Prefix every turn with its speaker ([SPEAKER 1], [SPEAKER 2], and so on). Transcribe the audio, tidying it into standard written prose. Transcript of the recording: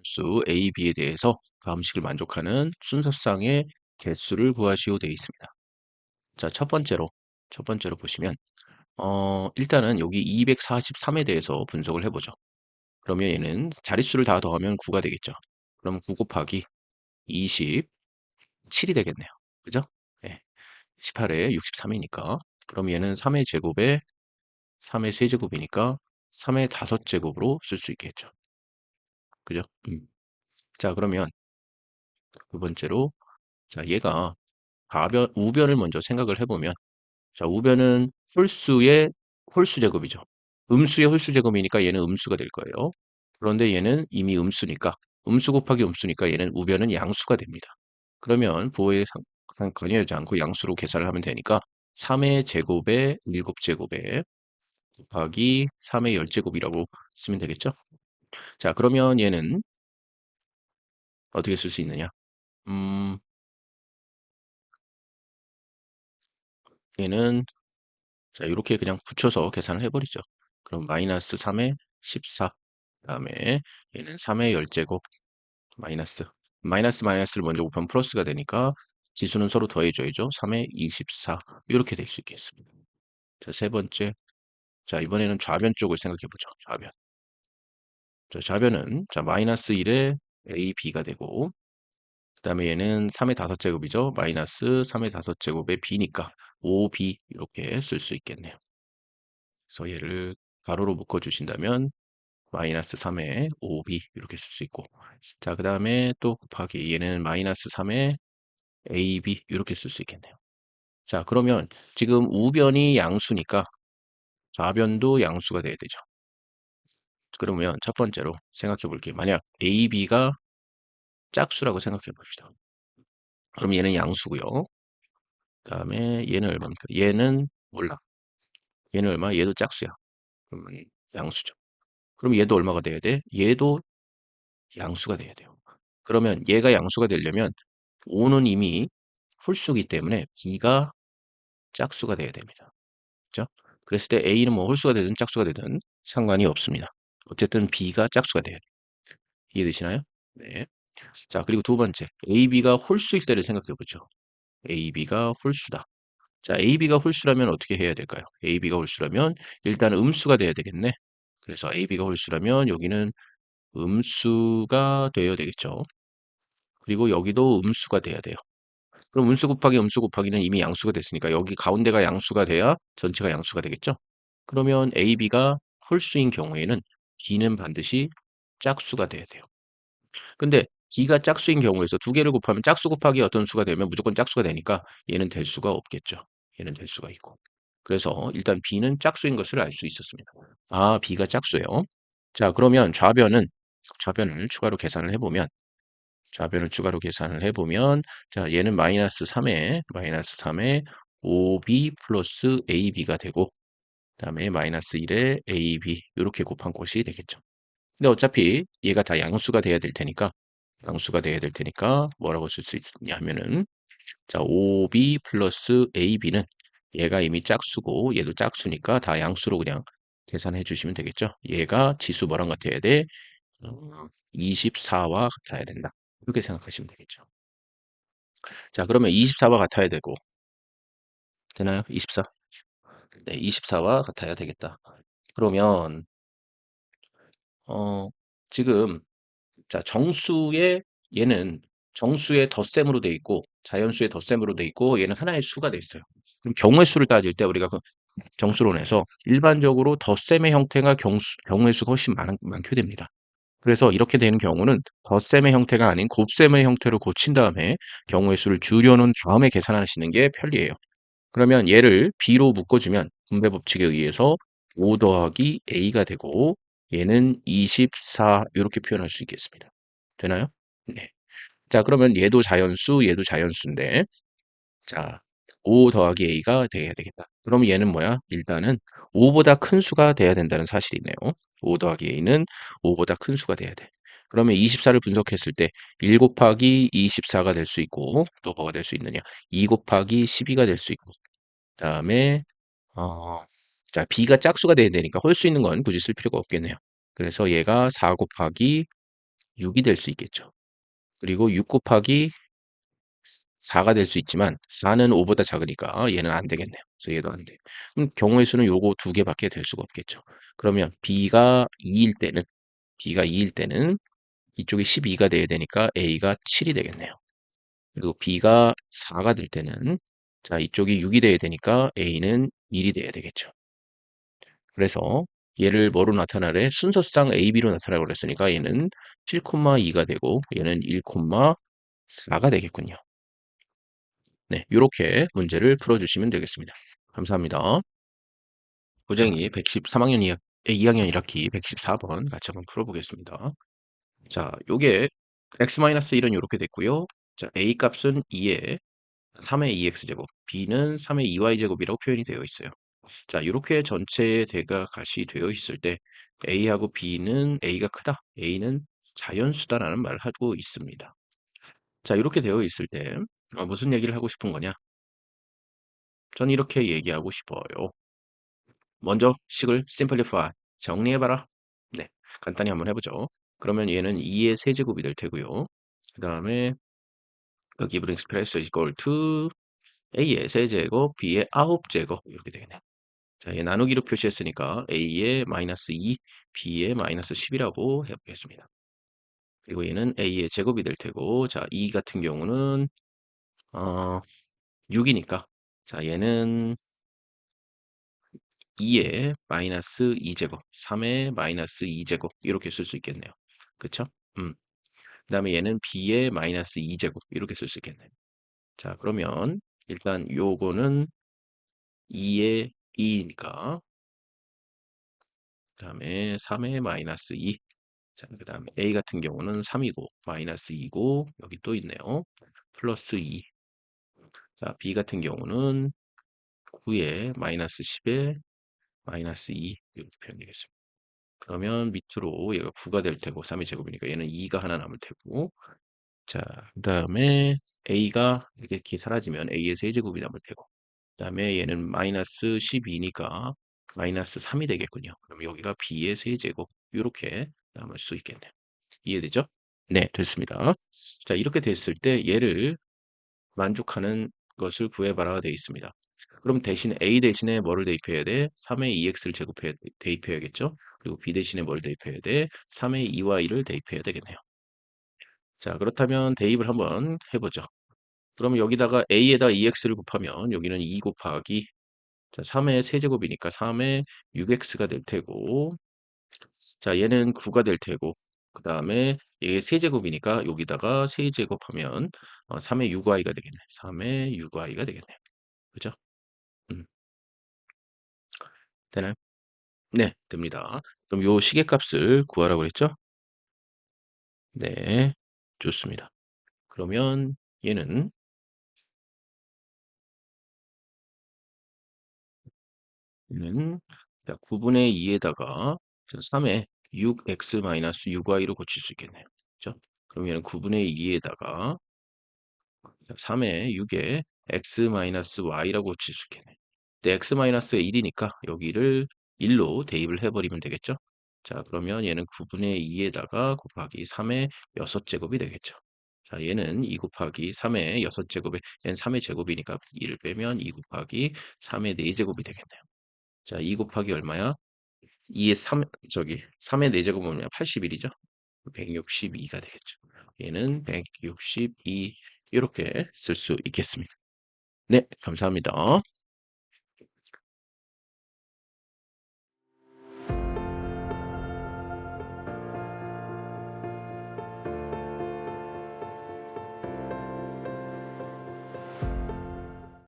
[SPEAKER 1] 수 A, B에 대해서 다음 식을 만족하는 순서상의 개수를 구하시오 되어 있습니다. 자, 첫 번째로 보시면 일단은 여기 243에 대해서 분석을 해보죠. 그러면 얘는 자릿수를 다 더하면 9가 되겠죠. 그럼 9 곱하기 27이 되겠네요. 그죠? 네. 18에 63이니까. 그럼 얘는 3의 제곱에 3의 세제곱이니까 3의 5제곱으로 쓸 수 있겠죠. 그죠? 자, 그러면 두 번째로, 자, 얘가 우변을 먼저 생각을 해보면, 자, 우변은 홀수의 홀수 제곱이죠. 음수의 홀수 제곱이니까 얘는 음수가 될 거예요. 그런데 얘는 이미 음수니까, 음수 곱하기 음수니까 얘는 우변은 양수가 됩니다. 그러면 부호에 관여하지 않고 양수로 계산을 하면 되니까 3의 제곱에 7제곱에 곱하기 3의 10제곱이라고 쓰면 되겠죠? 자, 그러면 얘는 어떻게 쓸 수 있느냐? 얘는 자, 이렇게 그냥 붙여서 계산을 해버리죠. 그럼 마이너스 3의 14, 그다음에 얘는 3의 10제곱, 마이너스를 먼저 곱하면 플러스가 되니까 지수는 서로 더해줘야죠. 3의 24, 이렇게 될 수 있겠습니다. 자, 세 번째. 자, 이번에는 좌변 쪽을 생각해 보죠. 좌변. 자, 좌변은, 자, 마이너스 1에 A, B가 되고, 그 다음에 얘는 3의 5제곱이죠. 마이너스 3의 5제곱에 B니까 5B, 이렇게 쓸 수 있겠네요. 그래서 얘를 가로로 묶어주신다면 마이너스 3에 5b 이렇게 쓸 수 있고, 자, 그 다음에 또 곱하기 얘는 마이너스 3에 ab 이렇게 쓸 수 있겠네요. 자, 그러면 지금 우변이 양수니까 좌변도 양수가 돼야 되죠. 그러면 첫 번째로 생각해 볼게요. 만약 ab가 짝수라고 생각해 봅시다. 그럼 얘는 양수고요. 그 다음에 얘는 얼마입니까? 얘는 몰라. 얘는 얼마? 얘도 짝수야. 그러면 양수죠. 그럼 얘도 얼마가 돼야 돼? 얘도 양수가 돼야 돼요. 그러면 얘가 양수가 되려면 5는 이미 홀수기 때문에 B가 짝수가 돼야 됩니다. 그죠? 그랬을 때 A는 뭐 홀수가 되든 짝수가 되든 상관이 없습니다. 어쨌든 B가 짝수가 돼야 돼요. 이해되시나요? 네. 자, 그리고 두 번째. AB가 홀수일 때를 생각해 보죠. AB가 홀수다. 자, AB가 홀수라면 어떻게 해야 될까요? AB가 홀수라면 일단 음수가 돼야 되겠네. 그래서 AB가 홀수라면 여기는 음수가 되어야 되겠죠. 그리고 여기도 음수가 돼야 돼요. 그럼 음수 곱하기 음수 곱하기는 이미 양수가 됐으니까 여기 가운데가 양수가 돼야 전체가 양수가 되겠죠? 그러면 A, B가 홀수인 경우에는 B는 반드시 짝수가 돼야 돼요. 근데 B가 짝수인 경우에서 두 개를 곱하면 짝수 곱하기 어떤 수가 되면 무조건 짝수가 되니까 얘는 될 수가 없겠죠. 얘는 될 수가 있고. 그래서 일단 B는 짝수인 것을 알 수 있었습니다. 아, B가 짝수예요. 자, 그러면 좌변을 추가로 계산을 해보면 좌변을 추가로 계산을 해보면, 자, 얘는 마이너스 3에 5b 플러스 ab가 되고, 그 다음에 마이너스 1에 ab, 이렇게 곱한 것이 되겠죠. 근데 어차피 얘가 다 양수가 돼야 될 테니까, 뭐라고 쓸 수 있냐 하면은, 자, 5b 플러스 ab는 얘가 이미 짝수고, 얘도 짝수니까 다 양수로 그냥 계산해 주시면 되겠죠. 얘가 지수 뭐랑 같아야 돼? 24와 같아야 된다. 이렇게 생각하시면 되겠죠. 자, 그러면 24와 같아야 되고, 되나요? 24? 네, 24와 같아야 되겠다. 그러면, 어, 지금, 자, 얘는 정수의 덧셈으로 돼 있고, 자연수의 덧셈으로 돼 있고, 얘는 하나의 수가 돼 있어요. 그럼 경우의 수를 따질 때 우리가 그 정수론에서 일반적으로 덧셈의 형태가 경우의 수가 훨씬 많게 됩니다. 그래서 이렇게 되는 경우는 덧셈의 형태가 아닌 곱셈의 형태로 고친 다음에 경우의 수를 줄여놓은 다음에 계산하시는 게 편리해요. 그러면 얘를 B로 묶어주면 분배 법칙에 의해서 5 더하기 A가 되고 얘는 24 이렇게 표현할 수 있겠습니다. 되나요? 네. 자, 그러면 얘도 자연수인데 자, 5 더하기 A가 돼야 되겠다. 그럼 얘는 뭐야? 일단은 5보다 큰 수가 돼야 된다는 사실이 있네요. 5 더하기 A는 5보다 큰 수가 돼야 돼. 그러면 24를 분석했을 때 1 곱하기 24가 될 수 있고 또 뭐가 될 수 있느냐? 2 곱하기 12가 될 수 있고 그다음에 어, 자, B가 짝수가 돼야 되니까 홀수 있는 건 굳이 쓸 필요가 없겠네요. 그래서 얘가 4 곱하기 6이 될 수 있겠죠. 그리고 6 곱하기 4가 될 수 있지만 4는 5보다 작으니까 얘는 안 되겠네요. 그래서 얘도 안 돼. 그럼 경우의 수는 요거 두 개밖에 될 수가 없겠죠. 그러면 B가 2일 때는 이쪽이 12가 돼야 되니까 A가 7이 되겠네요. 그리고 B가 4가 될 때는 자, 이쪽이 6이 돼야 되니까 A는 1이 돼야 되겠죠. 그래서 얘를 뭐로 나타나래? 순서상 A, B로 나타나라고 그랬으니까 얘는 7,2가 되고 얘는 1,4가 되겠군요. 네, 이렇게 문제를 풀어주시면 되겠습니다. 감사합니다. 고쟁이 113학년 2학년 1학기 114번 같이 한번 풀어보겠습니다. 자, 요게 x-1은 이렇게 됐고요. 자, a 값은 2에 3의 2x제곱, b는 3의 2y제곱이라고 표현이 되어 있어요. 자, 이렇게 전체 대각각이 되어 있을 때 a하고 b는 a가 크다, a는 자연수다라는 말을 하고 있습니다. 자, 이렇게 되어 있을 때 무슨 얘기를 하고 싶은 거냐? 전 이렇게 얘기하고 싶어요. 먼저 식을 simplify, 정리해봐라. 네, 간단히 한번 해보죠. 그러면 얘는 2의 세제곱이 될 테고요. 그 다음에 여기 given express is equal to a의 세제곱, b의 9제곱 이렇게 되겠네요. 자, 얘 나누기로 표시했으니까 a의 마이너스 2, b의 마이너스 10이라고 해보겠습니다. 그리고 얘는 a의 제곱이 될 테고, 자, 2 같은 경우는 6이니까, 자, 얘는 2의 마이너스 2제곱, 3의 마이너스 2제곱 이렇게 쓸 수 있겠네요. 그쵸? 그 다음에 얘는 b의 마이너스 2제곱 이렇게 쓸 수 있겠네요. 자, 그러면 일단 요거는 2의 2니까 그 다음에 3의 마이너스 2. 자, 그 다음에 a 같은 경우는 3이고 마이너스 2고 여기 또 있네요. 플러스 2. 자, b 같은 경우는 9에 마이너스 10에 마이너스 2 이렇게 표현되겠습니다. 그러면 밑으로 얘가 9가 될 테고 3의 제곱이니까 얘는 2가 하나 남을 테고 자, 그 다음에 a가 이렇게 사라지면 a의 세제곱이 남을 테고 그 다음에 얘는 마이너스 12니까 마이너스 3이 되겠군요. 그럼 여기가 b의 세제곱 이렇게 남을 수 있겠네요. 이해되죠? 네, 됐습니다. 자, 이렇게 됐을 때 얘를 만족하는 것을 구해봐라가 되어 있습니다. 그럼 대신 a 대신에 뭐를 대입해야 돼? 3의 2x를 대입해야겠죠? 그리고 b 대신에 뭘 대입해야 돼? 3의 2y를 대입해야 되겠네요. 자, 그렇다면 대입을 한번 해보죠. 그러면 여기다가 a에다 2x를 곱하면 여기는 2 곱하기 자, 3의 세제곱이니까 3의 6x가 될 테고 자, 얘는 9가 될 테고 그 다음에 얘 세제곱이니까 여기다가 세제곱하면 3의 6y가 되겠네. 3의 6y가 되겠네요. 그죠? 음, 되나요? 네, 됩니다. 그럼 요 시계값을 구하라고 그랬죠? 네, 좋습니다. 그러면 얘는 자, 9분의 2에다가 3의 6x-6y로 고칠 수 있겠네요. 그죠? 그럼 얘는 9분의 2에다가 3의 6에 x-y라고 고칠 수 있겠네. 근데 x-1이니까 여기를 1로 대입을 해버리면 되겠죠? 자, 그러면 얘는 9분의 2에다가 곱하기 3의 6제곱이 되겠죠. 자, 얘는 2 곱하기 3의 6제곱에 얘는 3의 제곱이니까 2를 빼면 2 곱하기 3의 4제곱이 되겠네요. 자, 2 곱하기 얼마야? 2의 3의 4제곱은 81이죠? 162가 되겠죠. 얘는 162 이렇게 쓸 수 있겠습니다. 네, 감사합니다.